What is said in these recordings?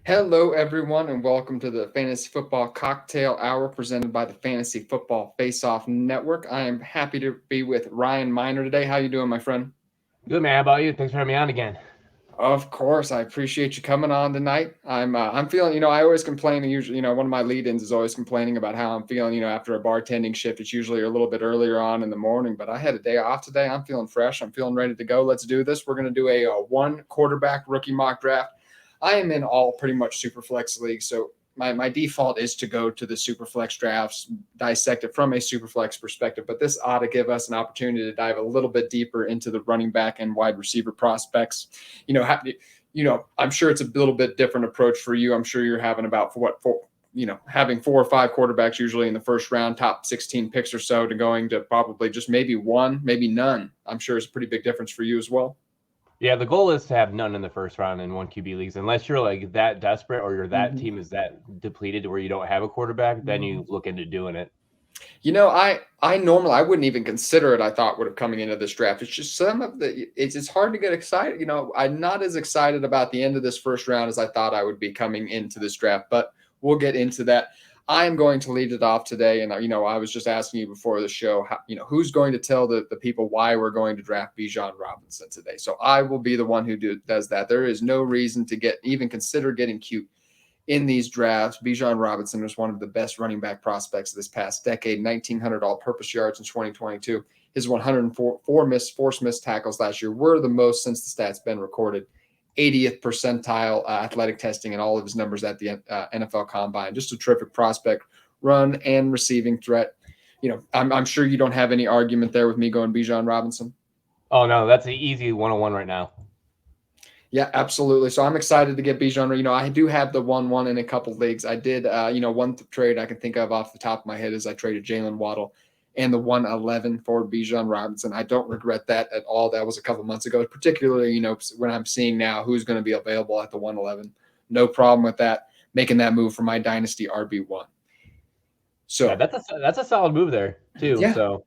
Hello, everyone, and welcome to the Fantasy Football Cocktail Hour presented by the Fantasy Football Face-Off Network. I am happy to be with Ryan Miner today. How you doing, my friend? Good, man. How about you? Thanks for having me on again. Of course, I appreciate you coming on tonight. I'm feeling, I always complain. Usually, one of my lead-ins is always complaining about how I'm feeling. After a bartending shift, it's usually a little bit earlier on in the morning. But I had a day off today. I'm feeling fresh. I'm feeling ready to go. Let's do this. We're going to do a one quarterback rookie mock draft. I am in all pretty much super flex leagues, so my default is to go to the super flex drafts, dissect it from a super flex perspective. But this ought to give us an opportunity to dive a little bit deeper into the running back and wide receiver prospects. I'm sure it's a little bit different approach for you. I'm sure you're having about having 4 or 5 quarterbacks usually in the first round, top 16 picks or so, to going to probably just maybe one, maybe none. I'm sure it's a pretty big difference for you as well. Yeah, the goal is to have none in the first round in 1QB leagues, unless you're like that desperate or that Mm-hmm. team is that depleted where you don't have a quarterback. Then you look into doing it. I normally I wouldn't even consider it. I thought would have coming into this draft. It's just it's hard to get excited. I'm not as excited about the end of this first round as I thought I would be coming into this draft, but we'll get into that. I am going to lead it off today. And, I was just asking you before the show, who's going to tell the people why we're going to draft Bijan Robinson today. So I will be the one who does that. There is no reason to even consider getting cute in these drafts. Bijan Robinson was one of the best running back prospects of this past decade, 1,900 all-purpose yards in 2022. His 104 forced missed tackles last year were the most since the stats been recorded. 80th percentile athletic testing and all of his numbers at the NFL Combine. Just a terrific prospect, run and receiving threat. I'm sure you don't have any argument there with me going Bijan Robinson. Oh, no, that's an easy 101 right now. Yeah, absolutely. So I'm excited to get Bijan. I do have the 1-1 in a couple leagues. I did, one trade I can think of off the top of my head is I traded Jalen Waddle and the 111 for Bijan Robinson. I don't regret that at all. That was a couple months ago, particularly, when I'm seeing now who's going to be available at the 111. No problem with that, making that move for my Dynasty RB1. So yeah, that's a solid move there, too. Yeah. So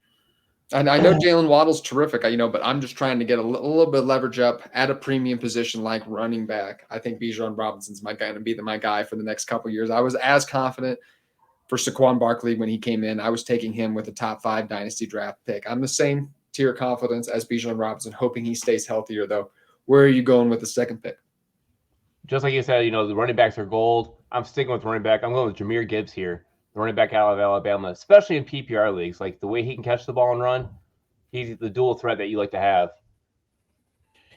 And I know Jalen Waddle's terrific, but I'm just trying to get a little bit of leverage up at a premium position like running back. I think Bijan Robinson's going to be my guy for the next couple of years. I was as confident for Saquon Barkley when he came in. I was taking him with a top 5 dynasty draft pick. I'm the same tier of confidence as Bijan Robinson, hoping he stays healthier, though. Where are you going with the second pick? just like you said, the running backs are gold. I'm sticking with running back. I'm going with Jahmyr Gibbs here, the running back out of Alabama, especially in PPR leagues. Like the way he can catch the ball and run, he's the dual threat that you like to have.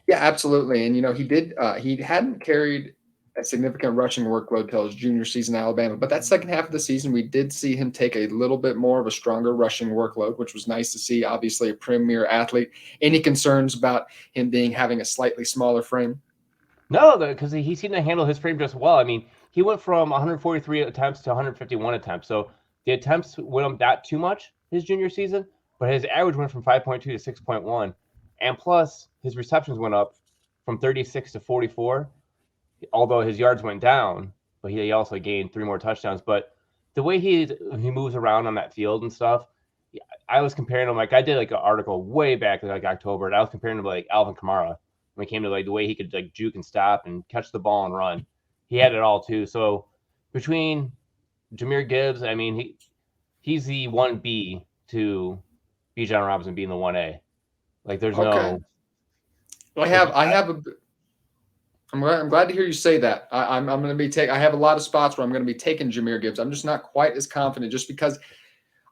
Yeah, absolutely. And, he hadn't carried a significant rushing workload till his junior season in Alabama. But that second half of the season, we did see him take a little bit more of a stronger rushing workload, which was nice to see. Obviously, a premier athlete. Any concerns about him having a slightly smaller frame? No, because he seemed to handle his frame just well. I mean, he went from 143 attempts to 151 attempts. So the attempts went up that too much his junior season, but his average went from 5.2 to 6.1. And plus, his receptions went up from 36 to 44, although his yards went down, but he also gained 3 more touchdowns. But the way he moves around on that field and stuff, I was comparing him, like I did like an article way back in like October, and I was comparing him to like Alvin Kamara when it came to like the way he could like juke and stop and catch the ball and run. He had it all too. So between Jahmyr Gibbs, I mean, he's the 1B to Bijan Robinson being the 1A. Like there's Okay. no. I'm glad to hear you say that. I'm going to be I have a lot of spots where I'm going to be taking Jahmyr Gibbs. I'm just not quite as confident, just because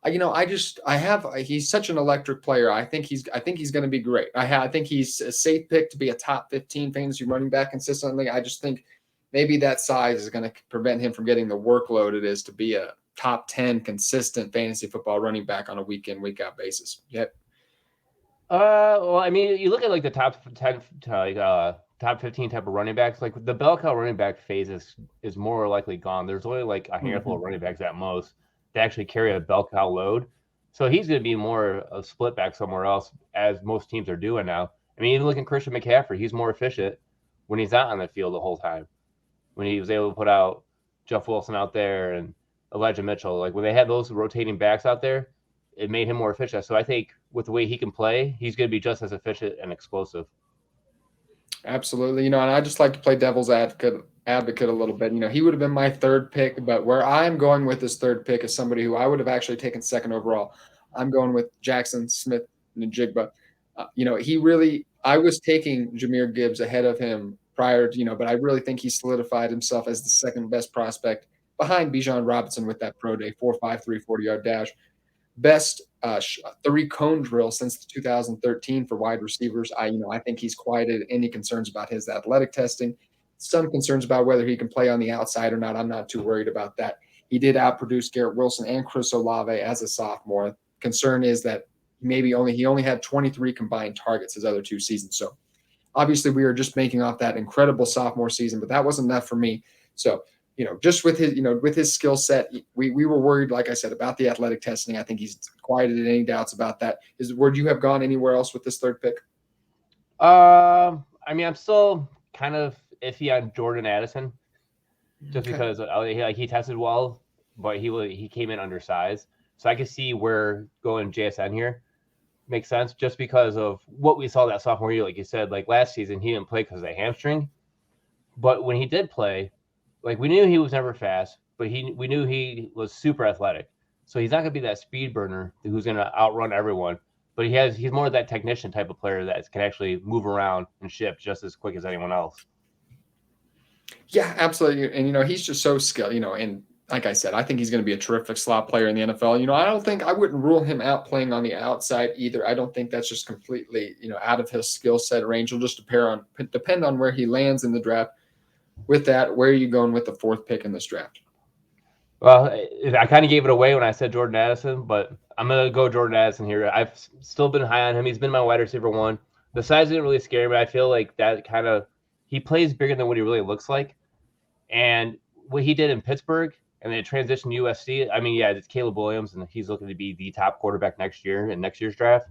he's such an electric player. I think he's going to be great. I think he's a safe pick to be a top 15 fantasy running back consistently. I just think maybe that size is going to prevent him from getting the workload it is to be a top 10 consistent fantasy football running back on a week in, week out basis. Yep. Well, I mean, you look at like the top 10, top 15 type of running backs. Like the bell cow running back phase is more likely gone. There's only like a handful of running backs at most to actually carry a bell cow load. So he's going to be more a split back somewhere else, as most teams are doing now. I mean, even looking at Christian McCaffrey, he's more efficient when he's not on the field the whole time. When he was able to put out Jeff Wilson out there and Elijah Mitchell, like when they had those rotating backs out there, it made him more efficient. So I think with the way he can play, he's going to be just as efficient and explosive. Absolutely. And I just like to play devil's advocate advocate a little bit. He would have been my third pick, but where I'm going with this third pick is somebody who I would have actually taken second overall. I'm going with Jaxon Smith-Njigba. I was taking Jahmyr Gibbs ahead of him prior to, but I really think he solidified himself as the second best prospect behind Bijan Robinson with that pro day, 4.53 40-yard dash. Best three-cone drill since 2013 for wide receivers. I think he's quieted any concerns about his athletic testing. Some concerns about whether he can play on the outside or not. I'm not too worried about that. He did outproduce Garrett Wilson and Chris Olave as a sophomore. Concern is that he only had 23 combined targets his other 2 seasons. So obviously we were just making off that incredible sophomore season, but that wasn't enough for me. So just with his skill set, we were worried, like I said, about the athletic testing. I think he's quieted any doubts about that. Would you have gone anywhere else with this third pick? I'm still kind of iffy on Jordan Addison, just because he tested well, but he came in undersized. So I can see where going JSN here makes sense, just because of what we saw that sophomore year. Like you said, like last season, he didn't play because of the hamstring, but when he did play, like we knew he was never fast, but we knew he was super athletic. So he's not going to be that speed burner who's going to outrun everyone, but he's more of that technician type of player that can actually move around and shift just as quick as anyone else. Yeah, absolutely. And he's just so skilled, and like I said, I think he's going to be a terrific slot player in the NFL. I wouldn't rule him out playing on the outside either. I don't think that's just completely, out of his skill set range. It'll just depend on where he lands in the draft. With that, where are you going with the 4th pick in this draft? Well, I kind of gave it away when I said Jordan Addison, but I'm going to go Jordan Addison here. I've still been high on him. He's been my wide receiver 1. The size didn't really scare me. I feel like that he plays bigger than what he really looks like. And what he did in Pittsburgh and then transitioned to USC, it's Caleb Williams, and he's looking to be the top quarterback next year in next year's draft.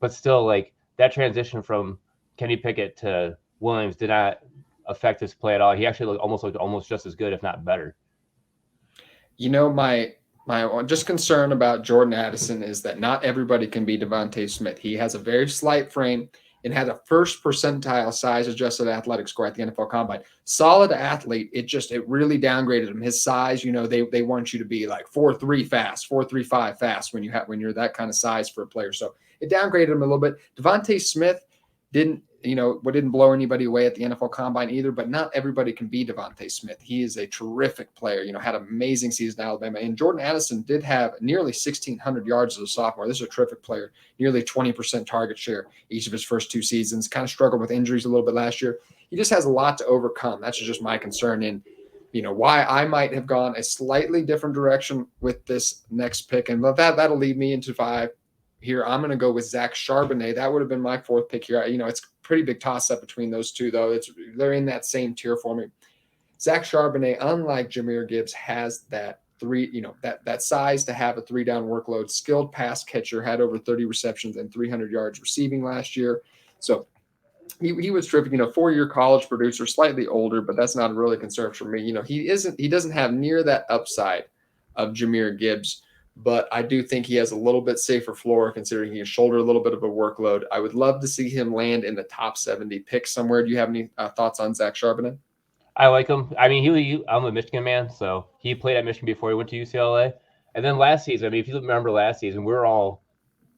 But still, like that transition from Kenny Pickett to Williams did not affect his play at all. He actually looked almost just as good, if not better. My just concern about Jordan Addison is that not everybody can be Devontae Smith. He has a very slight frame and had a first percentile size adjusted athletic score at the NFL Combine. Solid athlete. It really downgraded him. His size, they want you to be like 4.3 fast, 4.35 fast when you're that kind of size for a player. So it downgraded him a little bit. Devontae Smith didn't blow anybody away at the NFL Combine either, but not everybody can be Devontae Smith. He is a terrific player, had an amazing season at Alabama. And Jordan Addison did have nearly 1,600 yards as a sophomore. This is a terrific player, nearly 20% target share each of his first 2 seasons. Kind of struggled with injuries a little bit last year. He just has a lot to overcome. That's just my concern in, why I might have gone a slightly different direction with this next pick. And that'll lead me into 5. Here, I'm going to go with Zach Charbonnet. That would have been my 4th pick here. It's a pretty big toss-up between those two, though. They're in that same tier for me. Zach Charbonnet, unlike Jahmyr Gibbs, has that that size to have a 3-down workload. Skilled pass catcher, had over 30 receptions and 300 yards receiving last year. So he was terrific. 4-year college producer, slightly older, but that's not really a concern for me. He doesn't have near that upside of Jahmyr Gibbs. But I do think he has a little bit safer floor considering he can shoulder a little bit of a workload. I would love to see him land in the top 70 pick somewhere. Do you have any thoughts on Zach Charbonnet? I like him. I'm a Michigan man, so he played at Michigan before he went to UCLA. And then last season, if you remember last season, we were all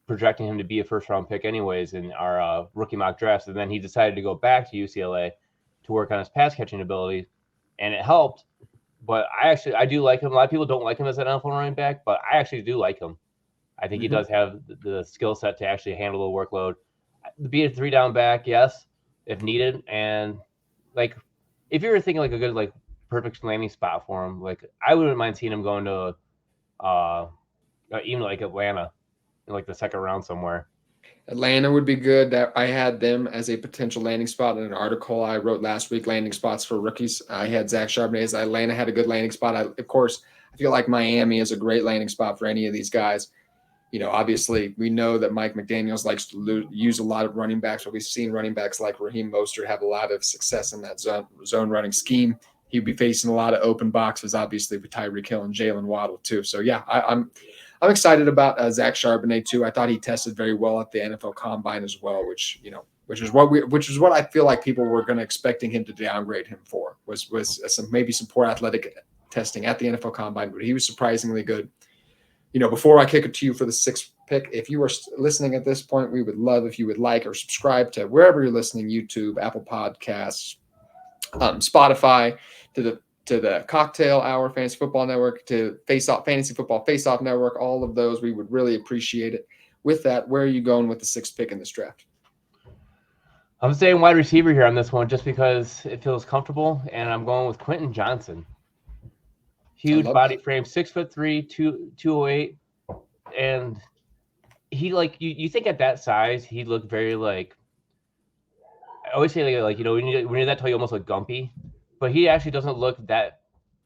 projecting him to be a first-round pick anyways in our rookie mock drafts. And then he decided to go back to UCLA to work on his pass-catching ability, and it helped. But I do like him. A lot of people don't like him as an NFL running back, but I actually do like him. I think he does have the skill set to actually handle the workload. Be a 3-down back, yes, if needed. And like, if you were thinking like a good, like perfect landing spot for him, like I wouldn't mind seeing him going to even like Atlanta in like the 2nd round somewhere. Atlanta would be good. I had them as a potential landing spot in an article I wrote last week, landing spots for rookies. I had Zach Charbonnet as Atlanta had a good landing spot. Of course, I feel like Miami is a great landing spot for any of these guys. Obviously, we know that Mike McDaniels likes to use a lot of running backs, but we've seen running backs like Raheem Mostert have a lot of success in that zone running scheme. He'd be facing a lot of open boxes, obviously, with Tyreek Hill and Jalen Waddle, too. So, yeah, I'm excited about Zach Charbonnet, too. I thought he tested very well at the NFL Combine as well, which, which is what I feel like people were going to expecting him to downgrade him for was maybe some poor athletic testing at the NFL Combine, but he was surprisingly good. Before I kick it to you for the 6th pick, if you are listening at this point, we would love if you would like or subscribe to wherever you're listening: YouTube, Apple Podcasts, Spotify, to the Cocktail Hour Fantasy Football Network, to Fantasy Football Face-Off Network. All of those, we would really appreciate it. With that, where are you going with the 6th pick in this draft? I'm staying wide receiver here on this one just because it feels comfortable, and I'm going with Quentin Johnston. Huge body frame, 6'3", 208, and he you think at that size he'd look very I always say when you're that tall you almost look gumpy, but he actually doesn't look that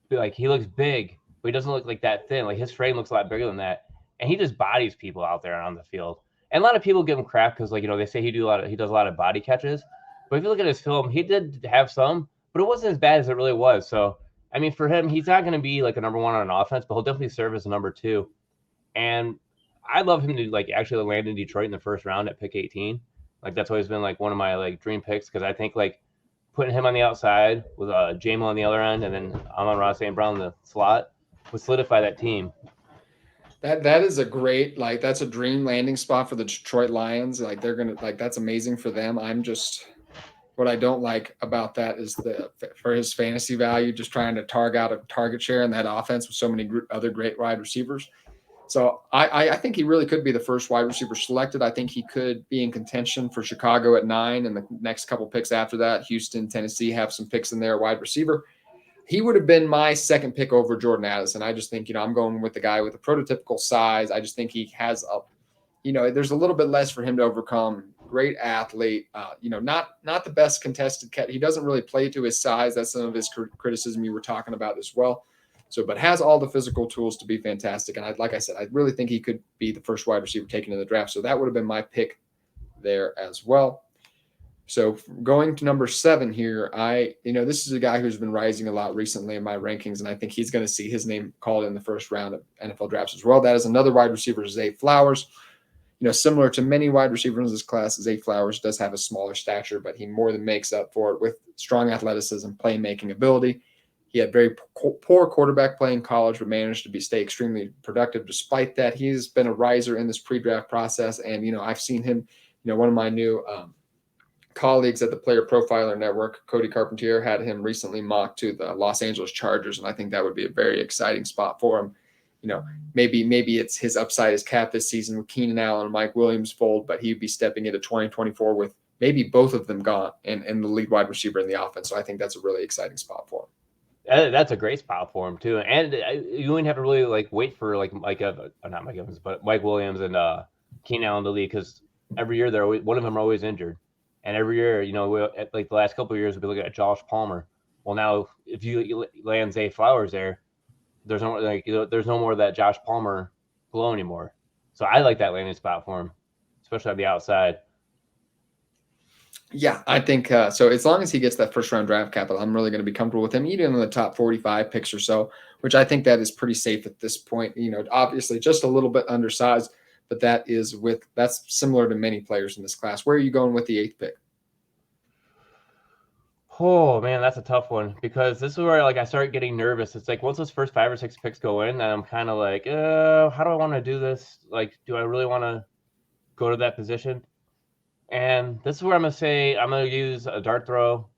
he looks big, but he doesn't look like that thin. Like his frame looks a lot bigger than that, and he just bodies people out there on the field. And a lot of people give him crap because they say he does a lot of body catches, but if you look at his film, he did have some, but it wasn't as bad as it really was. So I mean, for him, he's not going to be a number one on offense, but he'll definitely serve as a number 2. And I'd love him to actually land in Detroit in the first round at pick 18. That's always been one of my dream picks, because I think putting him on the outside with Jahmyr on the other end and then Amon-Ra St. Brown in the slot would solidify that team. That is a great that's a dream landing spot for the Detroit Lions. They're gonna that's amazing for them. What I don't like about that is for his fantasy value, just trying to target share in that offense with so many other great wide receivers. So I think he really could be the first wide receiver selected. I think he could be in contention for Chicago at 9, and the next couple picks after that, Houston, Tennessee have some picks in there, wide receiver. He would have been my 2nd pick over Jordan Addison. I just think, I'm going with the guy with a prototypical size. I just think he has there's a little bit less for him to overcome. Great athlete, not the best contested catch. He doesn't really play to his size. That's some of his criticism you were talking about as well. So, but has all the physical tools to be fantastic. And like I said, I really think he could be the first wide receiver taken in the draft. So that would have been my pick there as well. So going to number 7 here, this is a guy who's been rising a lot recently in my rankings, and I think he's going to see his name called in the first round of NFL drafts as well. That is another wide receiver, Zay Flowers. Similar to many wide receivers in this class, Zay Flowers does have a smaller stature, but he more than makes up for it with strong athleticism, playmaking ability. He had very poor quarterback play in college, but managed to stay extremely productive. Despite that, he's been a riser in this pre-draft process, and I've seen him. One of my new colleagues at the Player Profiler Network, Cody Carpentier, had him recently mocked to the Los Angeles Chargers, and I think that would be a very exciting spot for him. Maybe it's his upside is capped this season with Keenan Allen and Mike Williams fold, but he'd be stepping into 2024 with maybe both of them gone and the lead wide receiver in the offense. So I think that's a really exciting spot for him. That's a great spot for him too, and you wouldn't have to really wait for not Mike Evans, but Mike Williams and Keenan Allen to lead, because every year one of them are always injured, and every year the last couple of years we'll be looking at Josh Palmer. Well, now if you land Zay Flowers there, there's no more of that Josh Palmer glow anymore. So I like that landing spot for him, especially on the outside. Yeah, I think so. As long as he gets that first round draft capital, I'm really going to be comfortable with him, even in the top 45 picks or so, which I think that is pretty safe at this point. Obviously just a little bit undersized, but that's similar to many players in this class. Where are you going with the 8th pick? Oh man, that's a tough one, because this is where I start getting nervous. It's once those first 5 or 6 picks go in, then I'm kind of how do I want to do this? Do I really want to go to that position? And this is where I'm going to say I'm going to use a dart throw,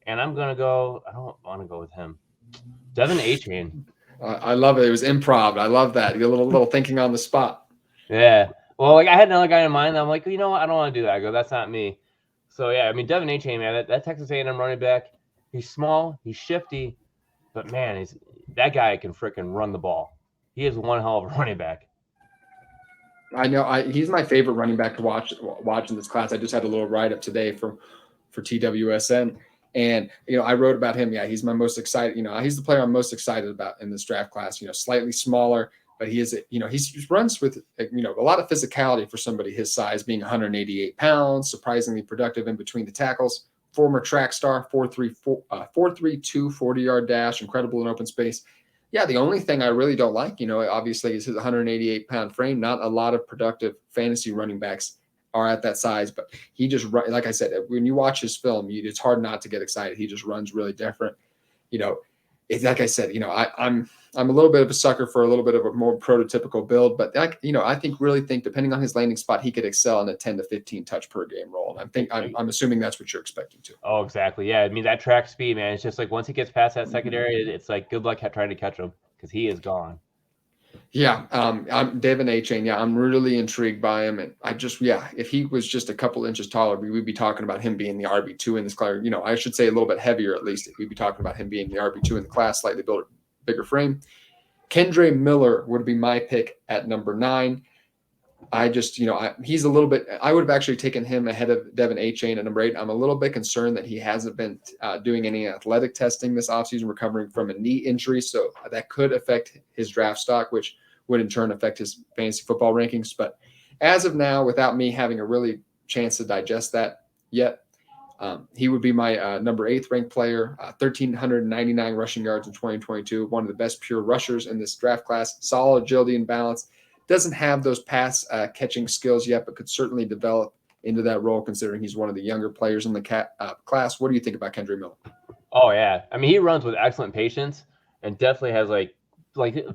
and I'm going to go. I don't want to go with him. Devon Achane. I love it. It was improv. I love that. You get a little thinking on the spot. Yeah. Well, I had another guy in mind. I'm what? I don't want to do that. I go, that's not me. So yeah, Devon Achane, man, that Texas A&M running back, he's small, he's shifty, but man, that guy can freaking run the ball. He is one hell of a running back. I know. He's my favorite running back to watch in this class. I just had a little write up today for TWSN, and I wrote about him. Yeah, he's my most excited. He's the player I'm most excited about in this draft class. Slightly smaller, but he is. He runs with a lot of physicality for somebody his size, being 188 pounds, surprisingly productive in between the tackles. Former track star, 4.32 40-yard dash, incredible in open space. Yeah, the only thing I really don't like, obviously, is his 188-pound frame. Not a lot of productive fantasy running backs are at that size, but he just, like I said, when you watch his film, it's hard not to get excited. He just runs really different. It's like I said, I'm a little bit of a sucker for a little bit of a more prototypical build, but I really think depending on his landing spot, he could excel in a 10 to 15 touch per game role. And I'm assuming that's what you're expecting to. Oh, exactly. Yeah. I mean, that track speed, man, it's just like once he gets past that secondary, it's like good luck trying to catch him because he is gone. Yeah. I'm Devon Achane. Yeah. I'm really intrigued by him. And if he was just a couple inches taller, we'd be talking about him being the RB2 in this class. I should say a little bit heavier, at least. We'd be talking about him being the RB2 in the class, slightly bigger frame. Kendre Miller would be my pick at number 9. He's a little bit, I would have actually taken him ahead of Devon Achane at number 8. I'm a little bit concerned that he hasn't been doing any athletic testing this offseason, recovering from a knee injury. So that could affect his draft stock, which would in turn affect his fantasy football rankings. But as of now, without me having a really chance to digest that yet, he would be my number 8th ranked player, 1,399 rushing yards in 2022, one of the best pure rushers in this draft class, solid agility and balance. Doesn't have those pass catching skills yet, but could certainly develop into that role considering he's one of the younger players in the class. What do you think about Kendre Miller? Oh, yeah. I mean, he runs with excellent patience and definitely has like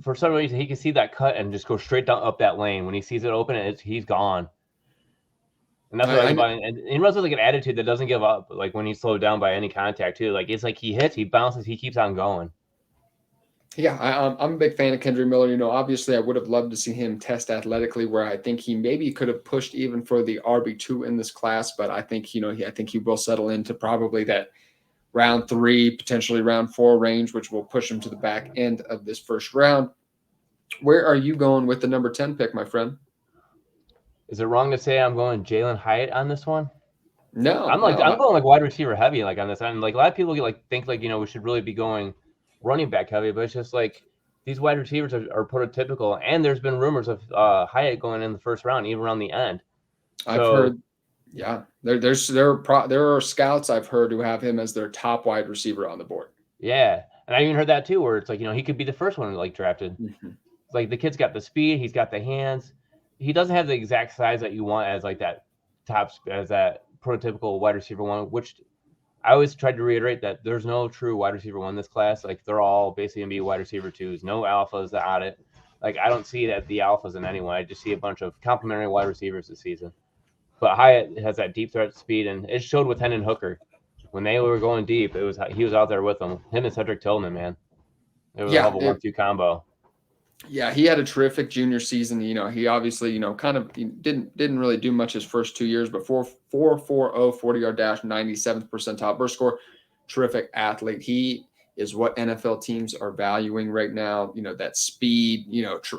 for some reason he can see that cut and just go straight down up that lane. When he sees it open, he's gone. And that's what I like about him. And he runs with like an attitude that doesn't give up. Like when he's slowed down by any contact too. Like it's like he hits, he bounces, he keeps on going. Yeah, I'm a big fan of Kendre Miller. Obviously I would have loved to see him test athletically where I think he maybe could have pushed even for the RB2 in this class, but I think, I think he will settle into probably that round 3, potentially round 4 range, which will push him to the back end of this first round. Where are you going with the number 10 pick, my friend? Is it wrong to say I'm going Jalin Hyatt on this one? No, I'm going like wide receiver heavy like on this end. Like a lot of people think like we should really be going running back heavy, but it's just like these wide receivers are prototypical, and there's been rumors of Hyatt going in the first round, even around the end. I've heard, yeah, there are scouts I've heard who have him as their top wide receiver on the board. Yeah, and I even heard that too, where it's like he could be the first one like drafted. Mm-hmm. Like the kid's got the speed, he's got the hands. He doesn't have the exact size that you want as like that as that prototypical wide receiver one, which I always tried to reiterate that there's no true wide receiver one in this class. Like they're all basically gonna be wide receiver 2s, no alphas on it. Like I don't see that the alphas in anyone. I just see a bunch of complimentary wide receivers this season. But Hyatt has that deep threat speed, and it showed with Hendon Hooker when they were going deep. He was out there with them. Him and Cedric Tillman, man. It was a hell of a 1-2 combo. Yeah, he had a terrific junior season. He obviously, kind of didn't really do much his first 2 years, but 4.40 40-yard dash, 97th percentile burst score. Terrific athlete. He is what NFL teams are valuing right now. That speed,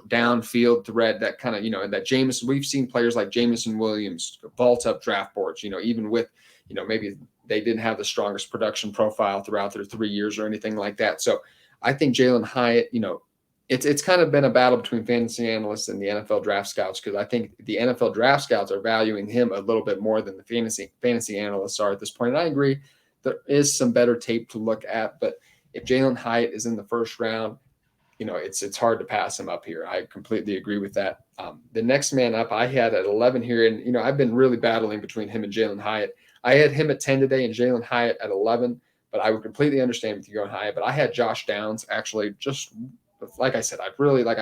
downfield threat, that kind of, and that Jameson. We've seen players like Jameson Williams vault up draft boards, even with, maybe they didn't have the strongest production profile throughout their 3 years or anything like that. So I think Jalin Hyatt, it's kind of been a battle between fantasy analysts and the NFL draft scouts, because I think the NFL draft scouts are valuing him a little bit more than the fantasy analysts are at this point. And I agree, there is some better tape to look at, but if Jalin Hyatt is in the first round, it's hard to pass him up here. I completely agree with that. The next man up I had at 11 here, and I've been really battling between him and Jalin Hyatt. I had him at 10 today and Jalin Hyatt at 11, but I would completely understand if you go Hyatt. But I had Josh Downs actually just. Like I said, I've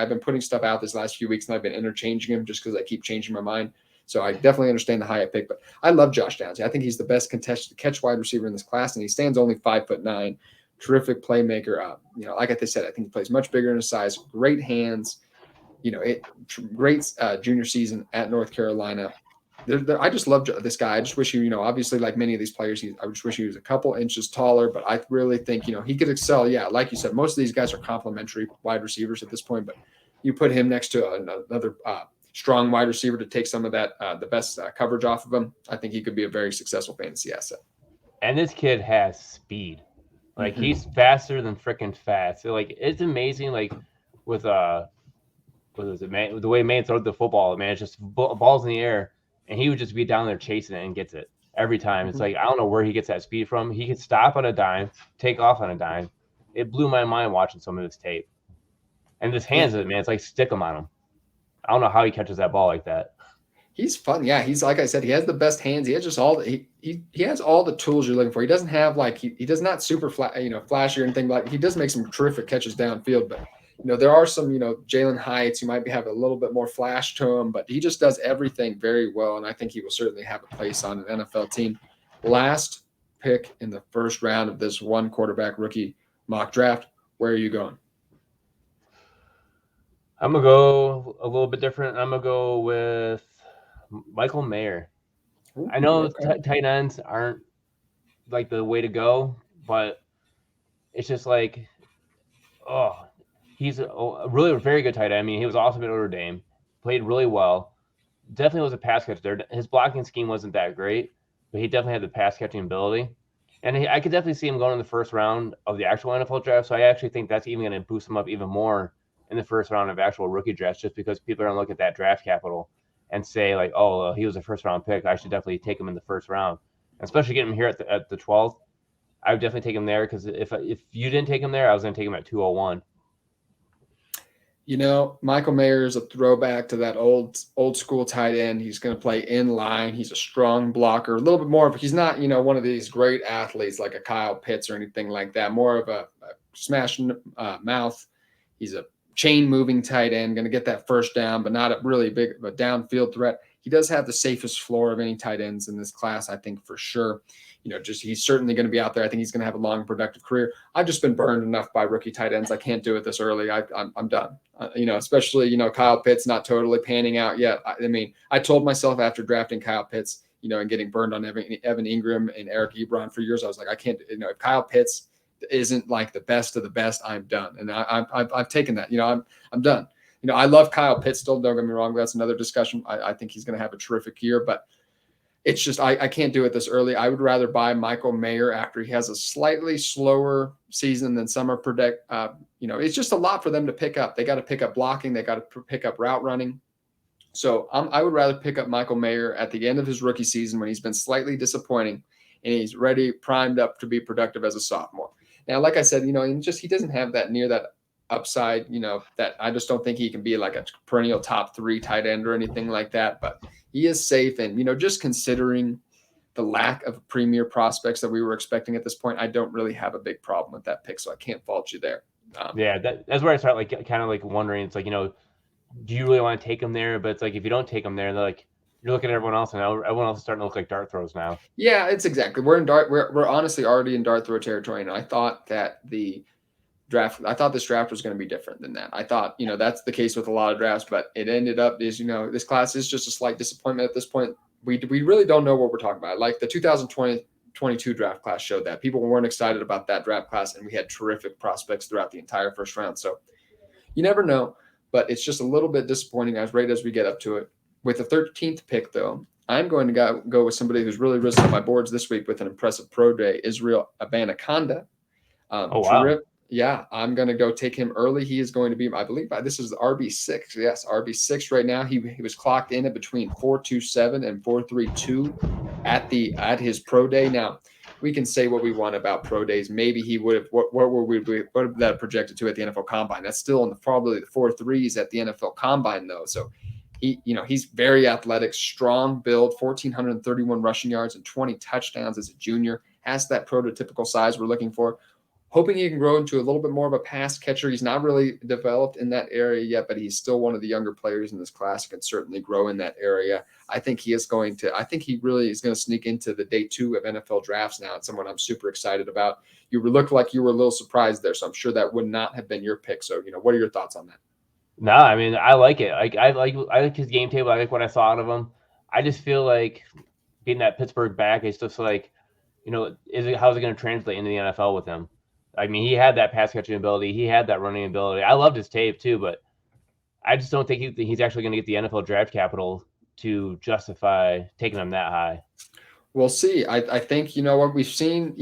been putting stuff out this last few weeks, and I've been interchanging them just because I keep changing my mind. So I definitely understand the Hyatt pick, but I love Josh Downs. I think he's the best contested catch wide receiver in this class, and he stands only 5'9", terrific playmaker. Like I said, I think he plays much bigger in his size, great hands, great junior season at North Carolina. I just love this guy. I just wish he, obviously like many of these players, I just wish he was a couple inches taller, but I really think, he could excel. Yeah. Like you said, most of these guys are complimentary wide receivers at this point, but you put him next to another strong wide receiver to take some of that, the best coverage off of him. I think he could be a very successful fantasy asset. And this kid has speed. Like he's faster than freaking fast. So, like, it's amazing. Like with, the way Maine throws the football, man, it's just balls in the air. And he would just be down there chasing it and gets it every time. It's like, I don't know where he gets that speed from. He could stop on a dime, take off on a dime. It blew my mind watching some of this tape. And his hands, man, it's like stick 'em on him. I don't know how he catches that ball like that. He's fun. Yeah, he's like I said, he has the best hands. He has just all the, he has all the tools you're looking for. He doesn't have like he does not super flashy or anything, but he does make some terrific catches downfield. But there are some Jalin Hyatts who might have a little bit more flash to him, but he just does everything very well, and I think he will certainly have a place on an NFL team. Last pick in the first round of this one quarterback rookie mock draft. Where are you going? I'm gonna go a little bit different. I'm gonna go with Michael Mayer. Ooh, I know okay. tight ends aren't like the way to go, but it's just like, he's a really very good tight end. I mean, he was awesome at Notre Dame, played really well. Definitely was a pass catcher there. His blocking scheme wasn't that great, but he definitely had the pass catching ability. And I could definitely see him going in the first round of the actual NFL draft. So I actually think that's even going to boost him up even more in the first round of actual rookie drafts, just because people are going to look at that draft capital and say like, oh, he was a first round pick. I should definitely take him in the first round, and especially getting him here at the 12th. I would definitely take him there, because if you didn't take him there, I was going to take him at 201. Michael Mayer is a throwback to that old school tight end. He's going to play in line. He's a strong blocker, a little bit more of, he's not, one of these great athletes like a Kyle Pitts or anything like that. More of a smash mouth. He's a chain moving tight end, going to get that first down, but not a really big of a downfield threat. He does have the safest floor of any tight ends in this class, I think, for sure. He's certainly going to be out there. I think he's going to have a long, productive career. I've just been burned enough by rookie tight ends. I can't do it this early. I'm done. Especially, Kyle Pitts not totally panning out yet. I mean, I told myself after drafting Kyle Pitts, and getting burned on Evan Ingram and Eric Ebron for years, I was like, I can't, if Kyle Pitts isn't like the best of the best, I'm done. And I've taken that, I'm done. I love Kyle Pitts still, don't get me wrong. That's another discussion. I think he's going to have a terrific year, but it's just, I can't do it this early. I would rather buy Michael Mayer after he has a slightly slower season than some are predict. It's just a lot for them to pick up. They got to pick up blocking. They got to pick up route running. So I would rather pick up Michael Mayer at the end of his rookie season when he's been slightly disappointing and he's ready, primed up to be productive as a sophomore. Now, like I said, he doesn't have that near that upside, that I just don't think he can be like a perennial top 3 tight end or anything like that. But he is safe. And, just considering the lack of premier prospects that we were expecting at this point, I don't really have a big problem with that pick. So I can't fault you there. That's where I start kind of wondering. It's like, do you really want to take him there? But it's like, if you don't take him there, they're like, you're looking at everyone else, and everyone else is starting to look like dart throws now. Yeah, it's exactly. We're in dart. We're honestly already in dart throw territory, and I thought that this draft was going to be different than that. I thought, that's the case with a lot of drafts, but it ended up this class is just a slight disappointment at this point. We really don't know what we're talking about. Like the 2022 draft class showed that people weren't excited about that draft class, and we had terrific prospects throughout the entire first round. So you never know, but it's just a little bit disappointing as we get up to it. With the 13th pick, though, I'm going to go with somebody who's really risen on my boards this week with an impressive pro day, Israel Abanikanda. Wow. Yeah, I'm going to go take him early. He is going to be, I believe, this is the RB6. Yes, RB6 right now. He was clocked in at between 4.27 and 4.32 at his pro day. Now, we can say what we want about pro days. Maybe he would have, what would that projected to at the NFL Combine? That's still in probably the 4.3s at the NFL Combine, though. So he's very athletic, strong build, 1,431 rushing yards and 20 touchdowns as a junior. Has that prototypical size we're looking for. Hoping he can grow into a little bit more of a pass catcher. He's not really developed in that area yet, but he's still one of the younger players in this class, can certainly grow in that area. I think he really is going to sneak into the day 2 of NFL drafts now. It's someone I'm super excited about. You looked like you were a little surprised there, so I'm sure that would not have been your pick. So, what are your thoughts on that? No, I mean, I like it. I like his game table. I like what I saw out of him. I just feel like getting that Pittsburgh back is just like, how's it going to translate into the NFL with him? I mean, he had that pass catching ability. He had that running ability. I loved his tape too, but I just don't think he's actually going to get the NFL draft capital to justify taking him that high. We'll see. I think, what we've seen,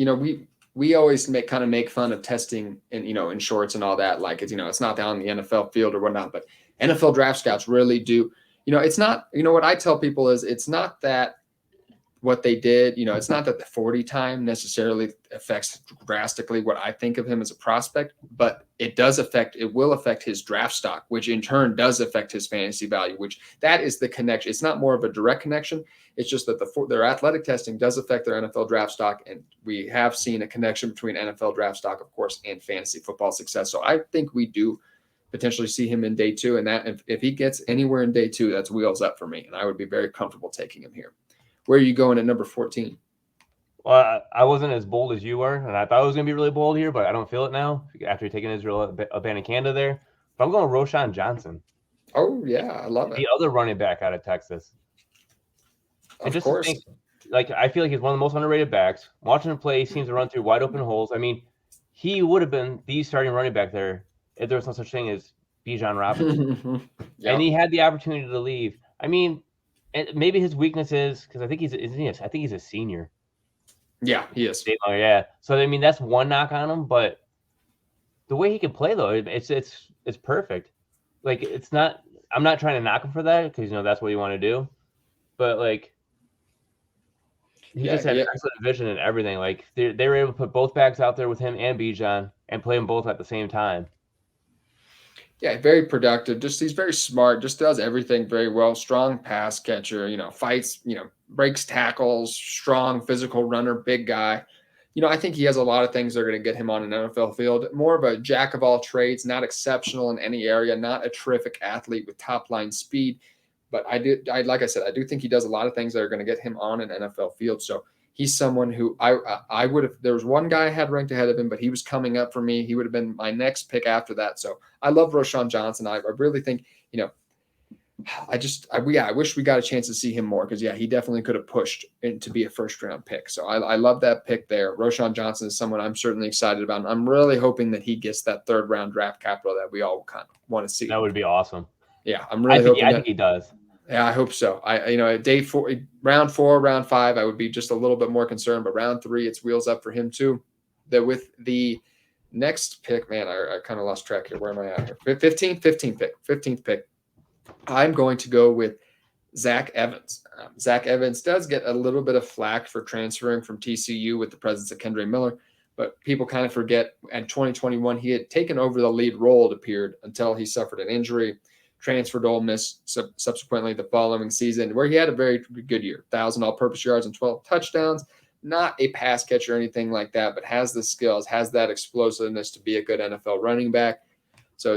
we always make fun of testing and, in shorts and all that. Like, it's not down in the NFL field or whatnot, but NFL draft scouts really do. It's not, what I tell people is it's not that what they did, it's not that the 40 time necessarily affects drastically what I think of him as a prospect, but it will affect his draft stock, which in turn does affect his fantasy value, which that is the connection. It's not more of a direct connection. It's just that their athletic testing does affect their NFL draft stock. And we have seen a connection between NFL draft stock, of course, and fantasy football success. So I think we do potentially see him in day 2. And that if he gets anywhere in day 2, that's wheels up for me. And I would be very comfortable taking him here. Where are you going at number 14? Well, I wasn't as bold as you were, and I thought I was going to be really bold here, but I don't feel it now after taking Israel Abanikanda there. But I'm going Roschon Johnson. Oh, yeah, I love it. The other running back out of Texas. Of course. I feel like he's one of the most underrated backs. Watching him play, he seems to run through wide open holes. I mean, he would have been the starting running back there if there was no such thing as Bijan Robinson. Yep. And he had the opportunity to leave. I mean, and maybe his weakness is because I think he's a senior. Yeah, he is. Yeah. So I mean, that's one knock on him, but the way he can play though, it's perfect. Like it's not. I'm not trying to knock him for that because that's what you want to do, but like he just had excellent vision and everything. Like they were able to put both backs out there with him and Bijan and play them both at the same time. Yeah, very productive. He's very smart. Just does everything very well. Strong pass catcher. Fights. Breaks tackles. Strong physical runner. Big guy. I think he has a lot of things that are going to get him on an NFL field. More of a jack of all trades. Not exceptional in any area. Not a terrific athlete with top line speed. But like I said, I do think he does a lot of things that are going to get him on an NFL field. So he's someone who I would have. There was one guy I had ranked ahead of him, but he was coming up for me. He would have been my next pick after that. So I love Roschon Johnson. I really think I wish we got a chance to see him more because he definitely could have pushed to be a first round pick. So I love that pick there. Roschon Johnson is someone I'm certainly excited about. And I'm really hoping that he gets that 3rd round draft capital that we all kind of want to see. That would be awesome. Yeah, I'm really hoping. I think he does. Yeah, I hope so. Day 4, round 4, round 5, I would be just a little bit more concerned, but round 3, it's wheels up for him too. That with the next pick, man, I kind of lost track here. Where am I at here? 15th pick. I'm going to go with Zach Evans. Zach Evans does get a little bit of flack for transferring from TCU with the presence of Kendre Miller, but people kind of forget in 2021 he had taken over the lead role, it appeared, until he suffered an injury. Transferred to Ole Miss subsequently the following season, where he had a very good year, 1,000 all-purpose yards and 12 touchdowns. Not a pass catcher or anything like that, but has the skills, has that explosiveness to be a good NFL running back. So,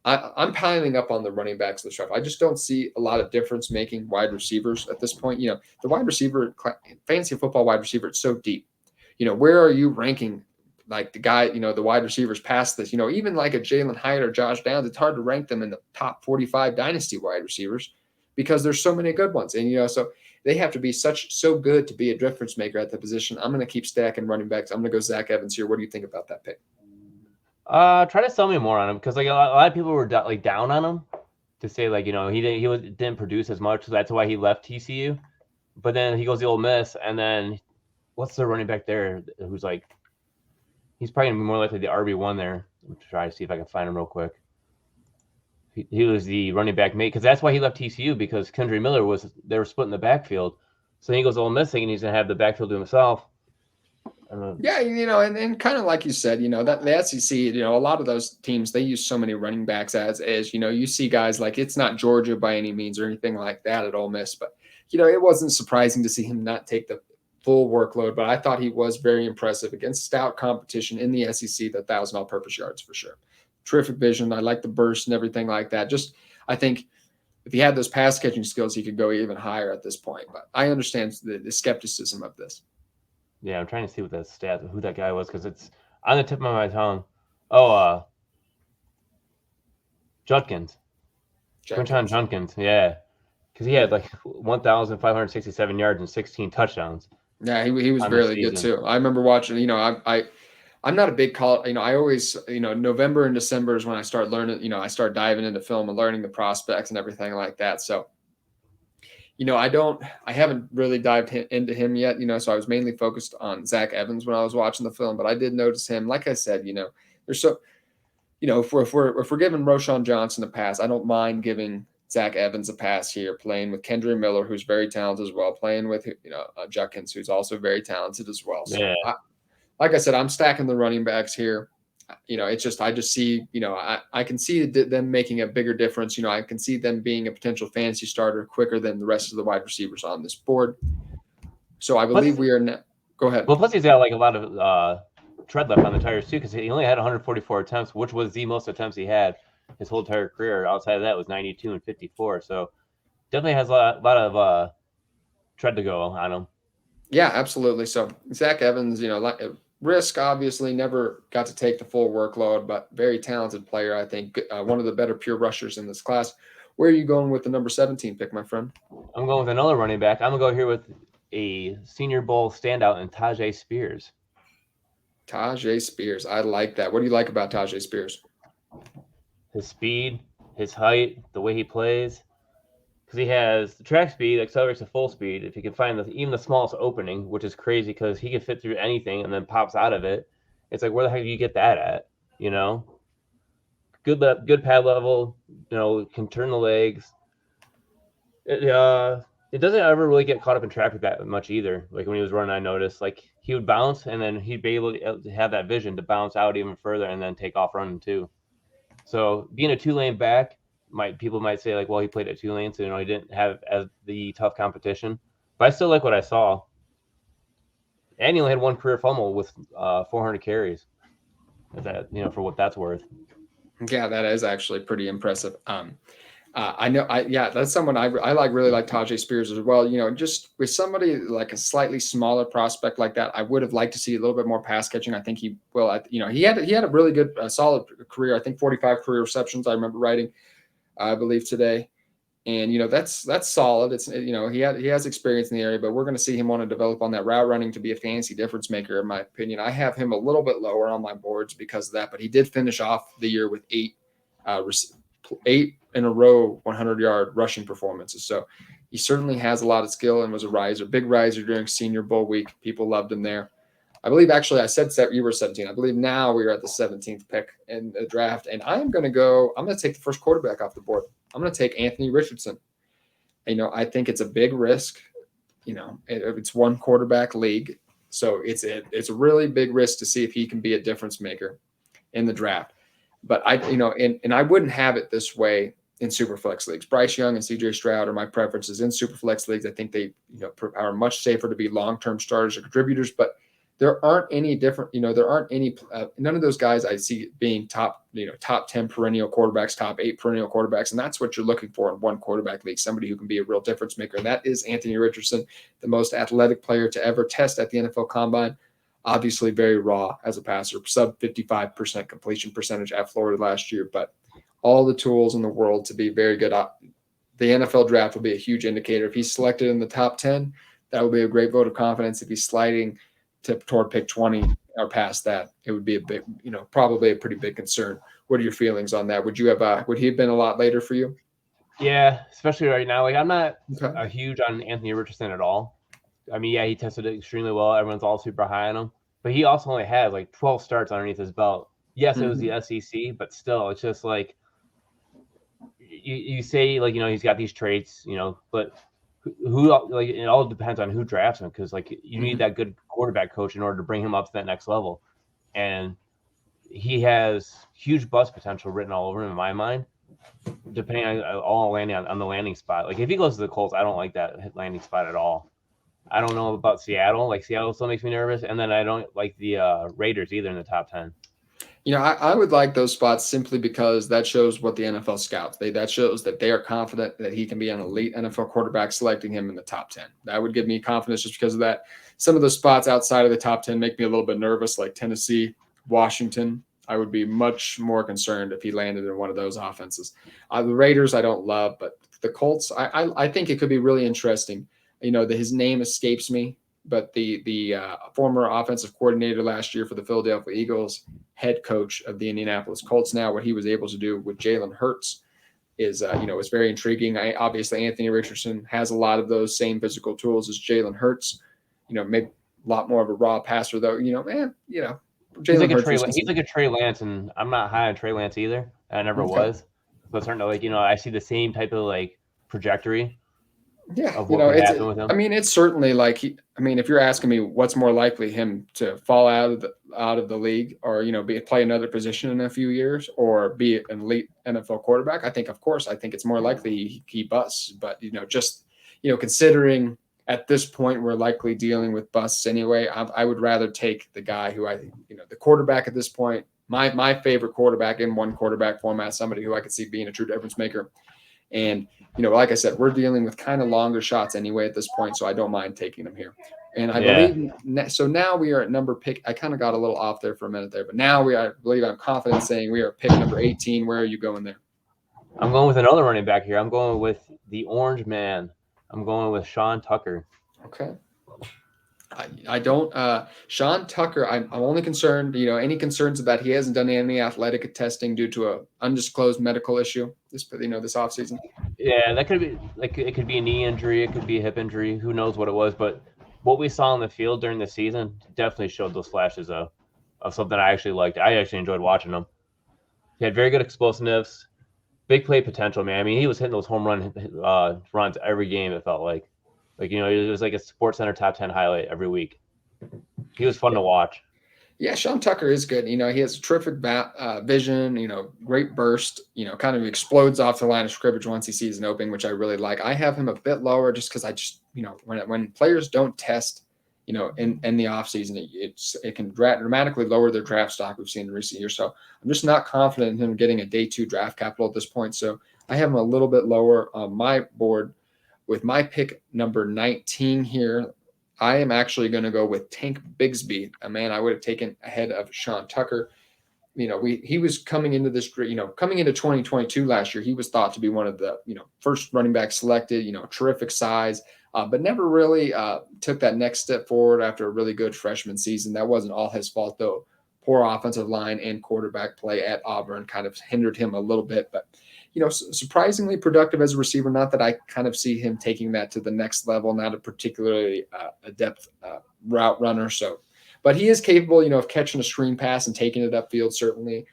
I'm piling up on the running backs of the draft. I just don't see a lot of difference-making wide receivers at this point. The wide receiver, fantasy football wide receiver, it's so deep. Where are you ranking? Like the guy, the wide receivers past this, even like a Jalin Hyatt or Josh Downs, it's hard to rank them in the top 45 dynasty wide receivers because there's so many good ones. And, so they have to be so good to be a difference maker at the position. I'm going to keep stacking running backs. I'm going to go Zach Evans here. What do you think about that pick? Try to sell me more on him because like a lot of people were down on him to say like, he didn't produce as much. So that's why he left TCU. But then he goes to Ole Miss and then what's the running back there who's like, he's probably going to be more likely the RB1 there. I'm trying to see if I can find him real quick. He was the running back mate because that's why he left TCU because Kendre Miller they were splitting the backfield. So he goes Ole Miss thinking he's going to have the backfield to himself. Yeah, and kind of like you said, that the SEC, a lot of those teams, they use so many running backs as you see guys like it's not Georgia by any means or anything like that at Ole Miss. But, it wasn't surprising to see him not take the full workload, but I thought he was very impressive against stout competition in the SEC, the 1,000 all-purpose yards for sure. Terrific vision. I like the burst and everything like that. I think if he had those pass catching skills, he could go even higher at this point, but I understand the skepticism of this. Yeah, I'm trying to see who that guy was because it's on the tip of my tongue. Oh, Judkins. Quentin Johnston, yeah. Because he had like 1,567 yards and 16 touchdowns. Yeah, he was really good too. I remember watching, I'm not a big call, I always, November and December is when I start learning, I start diving into film and learning the prospects and everything like that. So, I haven't really dived into him yet, so I was mainly focused on Zach Evans when I was watching the film, but I did notice him. Like I said, there's if we're giving Roschon Johnson a pass, I don't mind giving Zach Evans a pass here, playing with Kendre Miller, who's very talented as well, playing with Judkins, who's also very talented as well. So, Yeah. like I said, I'm stacking the running backs here. It's just I just see I can see them making a bigger difference. I can see them being a potential fantasy starter quicker than the rest of the wide receivers on this board. So I believe we are. Go ahead. Well, plus he's got like a lot of tread left on the tires too, because he only had 144 attempts, which was the most attempts he had his whole entire career. Outside of that was 92 and 54. So definitely has a lot of tread to go on him. Yeah, absolutely. So Zach Evans, risk obviously never got to take the full workload, but very talented player. I think one of the better pure rushers in this class. Where are you going with the number 17 pick, my friend? I'm going with another running back. I'm gonna go here with a Senior Bowl standout in Tajae Spears. Tajae Spears. I like that. What do you like about Tajae Spears? His speed, his height, the way he plays. Because he has the track speed, accelerates to full speed. If he can find even the smallest opening, which is crazy because he can fit through anything and then pops out of it. It's like, where the heck do you get that at? Good pad level. Can turn the legs. It doesn't ever really get caught up in traffic that much either. Like when he was running, I noticed like he would bounce and then he'd be able to have that vision to bounce out even further and then take off running too. So being a 2-lane back, people might say like, well, he played at Tulane, so he didn't have as the tough competition. But I still like what I saw. And he only had one career fumble with 400 carries. That for what that's worth. Yeah, that is actually pretty impressive. That's someone I really like Tajae Spears as well. Just with somebody like a slightly smaller prospect like that, I would have liked to see a little bit more pass catching. I think he will. He had a really good, solid career. I think 45 career receptions. I remember writing, I believe today, and that's solid. It's he has experience in the area, but we're going to see him want to develop on that route running to be a fantasy difference maker. In my opinion, I have him a little bit lower on my boards because of that, but he did finish off the year with 8 in a row 100-yard rushing performances. So he certainly has a lot of skill and was a big riser during Senior Bowl week. People loved him there. I believe actually I said you were 17. I believe now we are at the 17th pick in the draft, and I'm going to take the first quarterback off the board. I'm going to take Anthony Richardson. I think it's a big risk. It's one quarterback league, so it's a really big risk to see if he can be a difference maker in the draft. But I wouldn't have it this way in Superflex leagues. Bryce Young and CJ Stroud are my preferences in Superflex leagues. I think they are much safer to be long-term starters or contributors, but there aren't any different, none of those guys I see being top 10 perennial quarterbacks, top 8 perennial quarterbacks. And that's what you're looking for in one quarterback league, somebody who can be a real difference maker. And that is Anthony Richardson, the most athletic player to ever test at the NFL Combine. Obviously very raw as a passer, sub 55% completion percentage at Florida last year, but all the tools in the world to be very good. The NFL draft will be a huge indicator. If he's selected in the top 10, that would be a great vote of confidence. If he's sliding toward pick 20 or past that, it would be a big, probably a pretty big concern. What are your feelings on that? Would he have been a lot later for you? Yeah, especially right now. Like I'm not huge on Anthony Richardson at all. I mean, yeah, he tested it extremely well. Everyone's all super high on him, but he also only had like 12 starts underneath his belt. Yes, it was the SEC, but still, it's just like you say, like he's got these traits, but who like it all depends on who drafts him because like you need that good quarterback coach in order to bring him up to that next level, and he has huge bust potential written all over him in my mind. Depending on landing on the landing spot, like if he goes to the Colts, I don't like that landing spot at all. I don't know about Seattle. Like Seattle still makes me nervous, and then I don't like the Raiders either in the top 10. I would like those spots simply because that shows what the NFL scouts. That shows that they are confident that he can be an elite NFL quarterback, selecting him in the top 10. That would give me confidence just because of that. Some of the spots outside of the top 10 make me a little bit nervous, like Tennessee, Washington. I would be much more concerned if he landed in one of those offenses. The Raiders I don't love, but the Colts, I think it could be really interesting. His name escapes me, but the former offensive coordinator last year for the Philadelphia Eagles, head coach of the Indianapolis Colts now, what he was able to do with Jalen Hurts is very intriguing. Obviously, Anthony Richardson has a lot of those same physical tools as Jalen Hurts. Maybe a lot more of a raw passer, though. He's like a Trey Lance, and I'm not high on Trey Lance either. I never was. So it's starting to like, I see the same type of like trajectory Yeah, of what could happen with him. I mean, it's certainly like if you're asking me what's more likely, him to fall out of the league, or play another position in a few years, or be an elite NFL quarterback, I think it's more likely he busts. But just considering at this point we're likely dealing with busts anyway, I would rather take the guy who I think the quarterback at this point. My favorite quarterback in one quarterback format, somebody who I could see being a true difference maker. And, like I said, we're dealing with kind of longer shots anyway at this point, so I don't mind taking them here. And I believe so. Now we are at number pick. I kind of got a little off there for a minute there, but now I believe I'm confident saying we are pick number 18. Where are you going there? I'm going with another running back here. I'm going with the Orange Man. I'm going with Sean Tucker. Okay. I don't. Sean Tucker, I'm only concerned, any concerns about he hasn't done any athletic testing due to a undisclosed medical issue this offseason. Yeah, that could be like, it could be a knee injury, it could be a hip injury. Who knows what it was? But what we saw on the field during the season definitely showed those flashes of something I actually liked. I actually enjoyed watching him. He had very good explosiveness, big play potential, man. I mean, he was hitting those home runs every game. It felt like it was like a Sports Center top 10 highlight every week. He was fun to watch. Yeah, Sean Tucker is good. He has terrific vision, great burst, kind of explodes off the line of scrimmage once he sees an opening, which I really like. I have him a bit lower just because I just, when players don't test, in the offseason, it can dramatically lower their draft stock we've seen in recent years. So I'm just not confident in him getting a day 2 draft capital at this point. So I have him a little bit lower on my board. With my pick number 19 here, I am actually going to go with Tank Bigsby, a man I would have taken ahead of Sean Tucker. He was coming into coming into 2022 last year, he was thought to be one of the, first running backs selected, terrific size, but never really took that next step forward after a really good freshman season. That wasn't all his fault, though. Poor offensive line and quarterback play at Auburn kind of hindered him a little bit, but surprisingly productive as a receiver. Not that I kind of see him taking that to the next level, not a particularly adept route runner. So, but he is capable, of catching a screen pass and taking it upfield, certainly.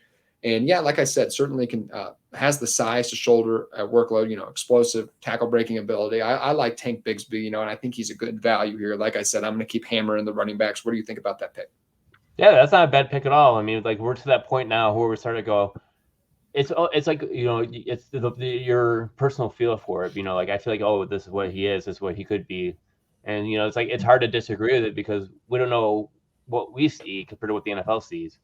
And yeah, like I said, certainly can has the size to shoulder a workload, explosive tackle breaking ability. I like Tank Bigsby, and I think he's a good value here. Like I said, I'm going to keep hammering the running backs. What do you think about that pick? Yeah, that's not a bad pick at all. I mean, like, we're to that point now where we're starting to go, it's like, it's your personal feel for it. Like, I feel like, oh, this is what he is. This is what he could be. And, it's like, it's hard to disagree with it because we don't know what we see compared to what the NFL sees.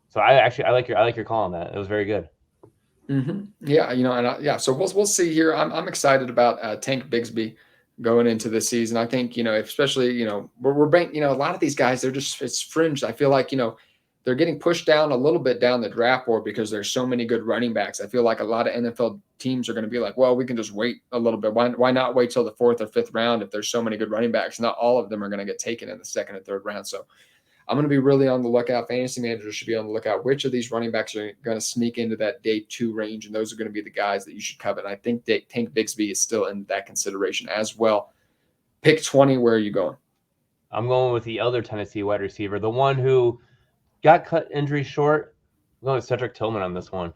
So I like your call on that. It was very good. Mm-hmm. Yeah, So we'll see here. I'm excited about Tank Bigsby going into this season. I think, especially, we're banking, a lot of these guys, it's fringe. I feel like, they're getting pushed down a little bit down the draft board because there's so many good running backs. I feel like a lot of NFL teams are going to be like, well, we can just wait a little bit. Why not wait till the 4th or 5th round if there's so many good running backs? Not all of them are going to get taken in the 2nd and 3rd round. So I'm going to be really on the lookout. Fantasy managers should be on the lookout. Which of these running backs are going to sneak into that day 2 range? And those are going to be the guys that you should covet. And I think Tank Bigsby is still in that consideration as well. Pick 20. Where are you going? I'm going with the other Tennessee wide receiver, the one who got cut injury short. I'm going with Cedric Tillman on this one.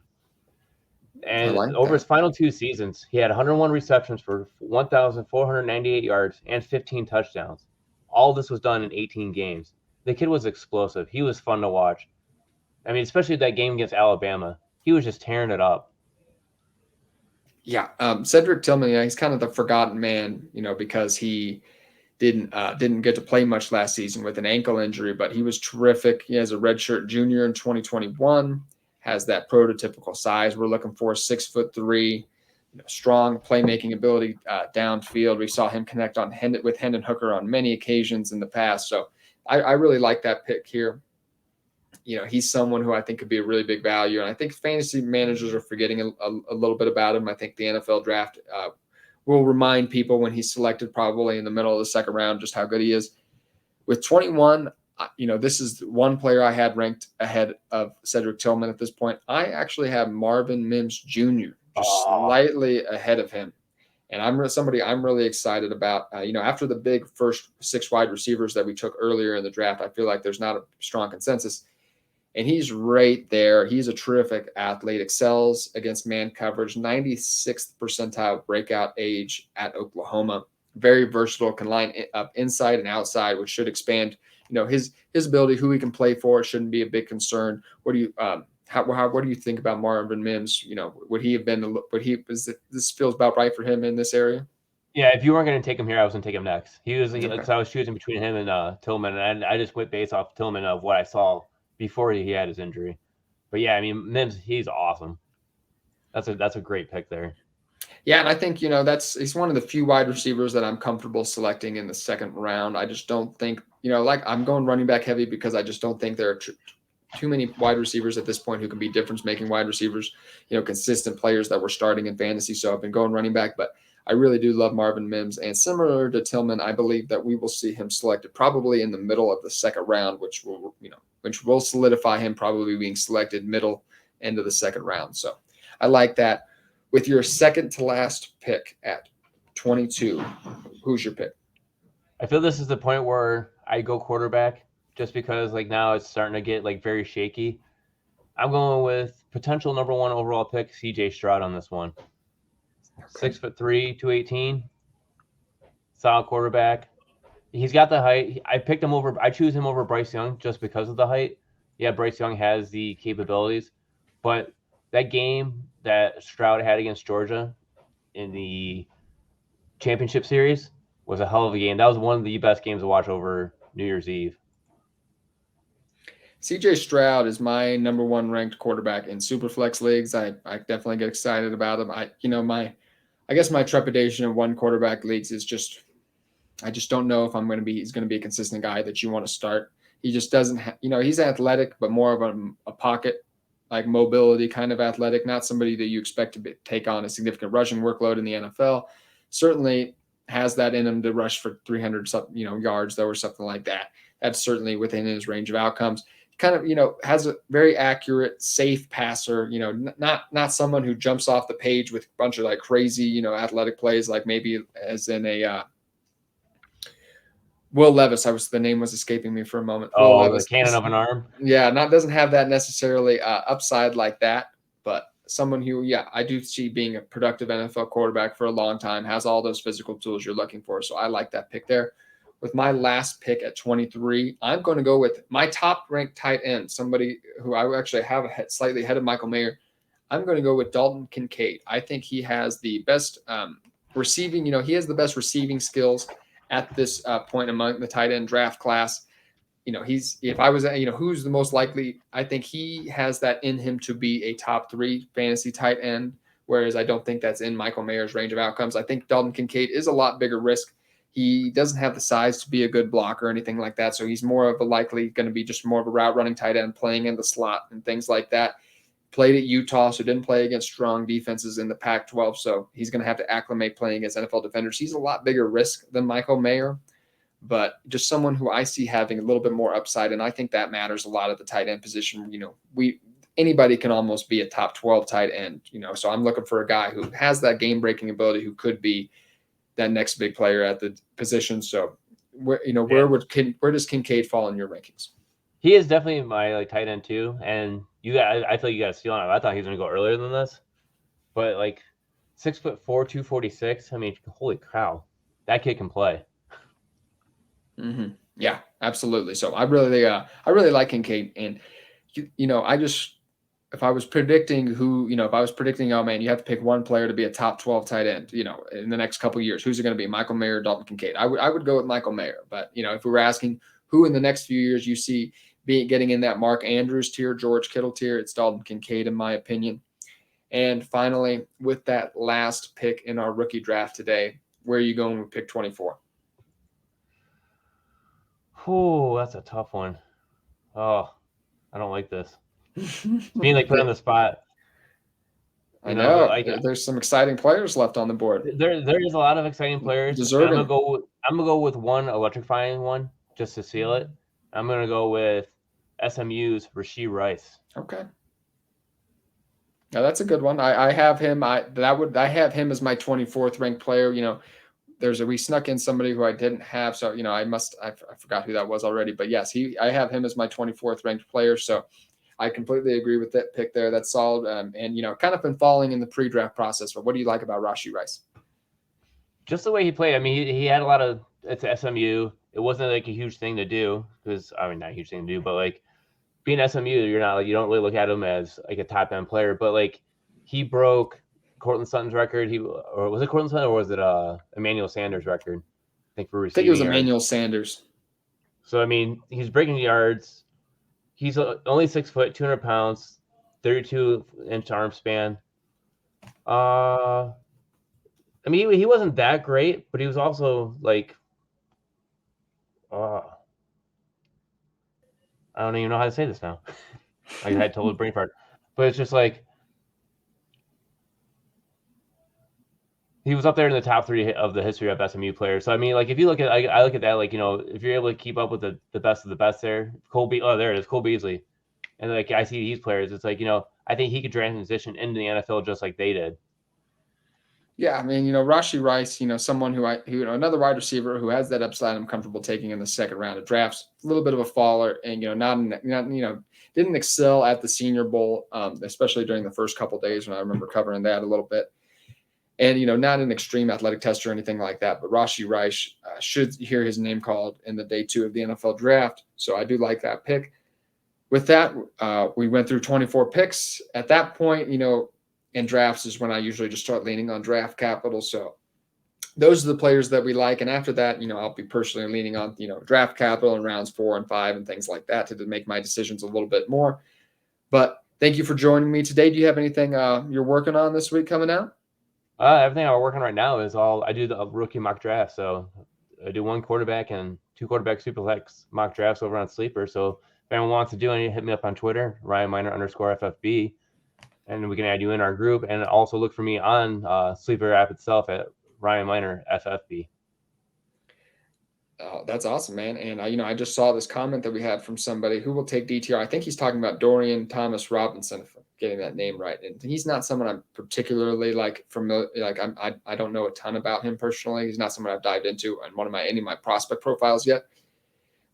And over his final 2 seasons, he had 101 receptions for 1,498 yards and 15 touchdowns. All this was done in 18 games. The kid was explosive. He was fun to watch. I mean, especially that game against Alabama. He was just tearing it up. Yeah, Cedric Tillman, he's kind of the forgotten man, because he didn't get to play much last season with an ankle injury, but he was terrific. He has a redshirt junior in 2021, has that prototypical size we're looking for, 6'3", strong playmaking ability downfield. We saw him connect with Hendon Hooker on many occasions in the past. So I really like that pick here. He's someone who I think could be a really big value. And I think fantasy managers are forgetting a little bit about him. I think the NFL draft will remind people when he's selected probably in the middle of the 2nd round just how good he is. With 21, this is one player I had ranked ahead of Cedric Tillman at this point. I actually have Marvin Mims Jr. just slightly ahead of him. And I'm somebody I'm really excited about. After the big first 6 wide receivers that we took earlier in the draft, I feel like there's not a strong consensus. And he's right there. He's a terrific athlete, excels against man coverage, 96th percentile breakout age at Oklahoma. Very versatile, can line up inside and outside, which should expand, his ability, who he can play for. It shouldn't be a big concern. What do you what do you think about Marvin Mims? Would he have been? This feels about right for him in this area? Yeah, if you weren't going to take him here, I was going to take him next. He was Okay. because I was choosing between him and Tillman, and I just went based off Tillman of what I saw before he had his injury. But yeah, I mean, Mims, he's awesome. That's a great pick there. Yeah, and I think he's one of the few wide receivers that I'm comfortable selecting in the second round. I just don't think like I'm going running back heavy because I just don't think there are too many wide receivers at this point who can be difference-making wide receivers, consistent players that we're starting in fantasy. So I've been going running back, but I really do love Marvin Mims. And similar to Tillman, I believe that we will see him selected probably in the middle of the second round, which will solidify him probably being selected middle end of the second round. So I like that. With your second to last pick at 22, who's your pick? I feel this is the point where I go quarterback just because now it's starting to get very shaky. I'm going with potential number 1 overall pick, CJ Stroud on this one. Okay. 6'3", 218. Solid quarterback. He's got the height. I choose him over Bryce Young just because of the height. Yeah, Bryce Young has the capabilities, but that game that Stroud had against Georgia in the championship series was a hell of a game. That was one of the best games to watch over New Year's Eve. CJ Stroud is my number 1 ranked quarterback in Superflex leagues. I definitely get excited about him. I guess my trepidation in 1 quarterback leagues is just I just don't know if he's going to be a consistent guy that you want to start. He just doesn't he's athletic, but more of a pocket mobility kind of athletic, not somebody that you expect to take on a significant rushing workload in the NFL. Certainly has that in him to rush for 300 yards though, or something like that. That's certainly within his range of outcomes. Kind of, has a very accurate, safe passer, not someone who jumps off the page with a bunch of crazy, athletic plays, maybe as in a Will Levis. The name was escaping me for a moment. Oh, Will Levis, the cannon of an arm. Yeah, doesn't have that necessarily upside like that, but someone who, I do see being a productive NFL quarterback for a long time, has all those physical tools you're looking for. So I like that pick there. With my last pick at 23, I'm going to go with my top-ranked tight end, somebody who I actually have slightly ahead of Michael Mayer. I'm going to go with Dalton Kincaid. I think he has the best receiving. He has the best receiving skills at this point among the tight end draft class. Who's the most likely? I think he has that in him to be a top 3 fantasy tight end, whereas I don't think that's in Michael Mayer's range of outcomes. I think Dalton Kincaid is a lot bigger risk. He doesn't have the size to be a good blocker or anything like that. So he's more of a likely going to be just more of a route running tight end, playing in the slot and things like that. Played at Utah, so didn't play against strong defenses in the Pac-12. So he's going to have to acclimate playing against NFL defenders. He's a lot bigger risk than Michael Mayer, but just someone who I see having a little bit more upside. And I think that matters a lot at the tight end position. Anybody can almost be a top 12 tight end, so I'm looking for a guy who has that game breaking ability, who could be that next big player at the position. So where does Kincaid fall in your rankings? He is definitely my tight end too. And I feel you got a steal on him. I thought he was going to go earlier than this, but 6'4", 246. I mean, holy cow, that kid can play. Mm-hmm. Yeah, absolutely. So I really like Kincaid, and if I was predicting oh man, you have to pick one player to be a top 12 tight end, in the next couple of years, who's it going to be? Michael Mayer, Dalton Kincaid? I would go with Michael Mayer, but if we were asking who in the next few years you see getting in that Mark Andrews tier, George Kittle tier, it's Dalton Kincaid in my opinion. And finally, with that last pick in our rookie draft today, where are you going with pick 24? Oh, that's a tough one. Oh, I don't like this. Being put on the spot. I know. There's some exciting players left on the board. There is a lot of exciting players. Deserving. I'm gonna go with one electrifying one just to seal it. I'm gonna go with SMU's Rashee Rice. Okay. Now that's a good one. I have him. I have him as my 24th ranked player. We snuck in somebody who I didn't have, so I forgot who that was already. But yes, I have him as my 24th ranked player. So I completely agree with that pick there. That's solid. And, kind of been falling in the pre-draft process. But what do you like about Rashee Rice? Just the way he played. I mean, he had a lot of it's SMU. It wasn't like a huge thing to do because not a huge thing to do, but like being SMU, you're not like you don't really look at him as like a top end player. But like he broke Cortland Sutton's record. Or was it Cortland Sutton or was it Emmanuel Sanders' record? I think for receiving. I think it was Emmanuel Sanders. So I mean, he's breaking yards. He's only 6 foot, 200 pounds, 32-inch arm span. I mean, he wasn't that great, but he was also like, I don't even know how to say this now. I had total brain fart, but it's just like he was up there in the top 3 of the history of SMU players. So I mean, like if you look at, I look at that, like if you're able to keep up with the best of the best there, there it is, Cole Beasley, and like I see these players, it's like I think he could transition into the NFL just like they did. Yeah, I mean, Rashee Rice, someone who another wide receiver who has that upside I'm comfortable taking in the second round of drafts. A little bit of a faller, and didn't excel at the Senior Bowl, especially during the first couple of days when I remember covering that a little bit. And not an extreme athletic test or anything like that, but Rashee Rice should hear his name called in the day 2 of the NFL draft. So I do like that pick. With that, we went through 24 picks. At that point, in drafts is when I usually just start leaning on draft capital. So those are the players that we like. And after that, I'll be personally leaning on, draft capital in rounds 4 and 5 and things like that to make my decisions a little bit more. But thank you for joining me today. Do you have anything you're working on this week coming out? Everything I'm working right now is I do the rookie mock draft. So I do 1 quarterback and 2 quarterback superflex mock drafts over on Sleeper. So if anyone wants to do any, hit me up on Twitter, RyanMiner_FFB. And we can add you in our group, and also look for me on Sleeper app itself at Ryan Miner FFB. Oh, that's awesome, man. And I just saw this comment that we had from somebody who will take DTR. I think he's talking about Dorian Thomas Robinson, if I'm getting that name right. And he's not someone I'm particularly familiar. I don't know a ton about him personally. He's not someone I've dived into on any of my prospect profiles yet.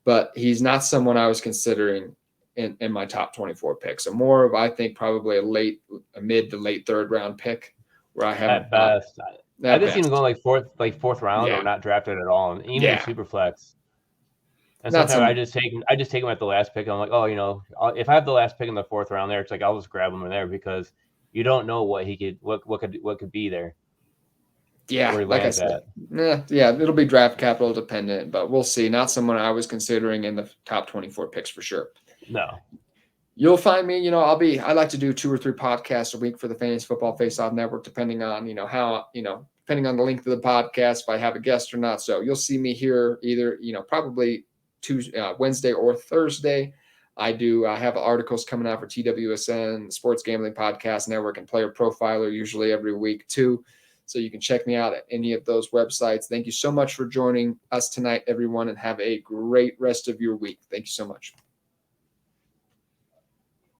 But he's not someone I was considering in my top 24 picks. So more of, I think, probably a mid to late 3rd round pick where I have at best. I just even go like fourth round or not drafted at all, and even in super flex. And sometimes I just take him at the last pick. I'm like, if I have the last pick in the 4th round there, it's like I'll just grab him in there because you don't know what could be there. Yeah, like I said, it'll be draft capital dependent, but we'll see. Not someone I was considering in the top 24 picks for sure. No. You'll find me, I like to do 2 or 3 podcasts a week for the Fantasy Football Face-Off Network, depending on, how, depending on the length of the podcast, if I have a guest or not. So you'll see me here either, probably Wednesday or Thursday. I have articles coming out for TWSN, Sports Gambling Podcast Network, and Player Profiler usually every week too. So you can check me out at any of those websites. Thank you so much for joining us tonight, everyone, and have a great rest of your week. Thank you so much.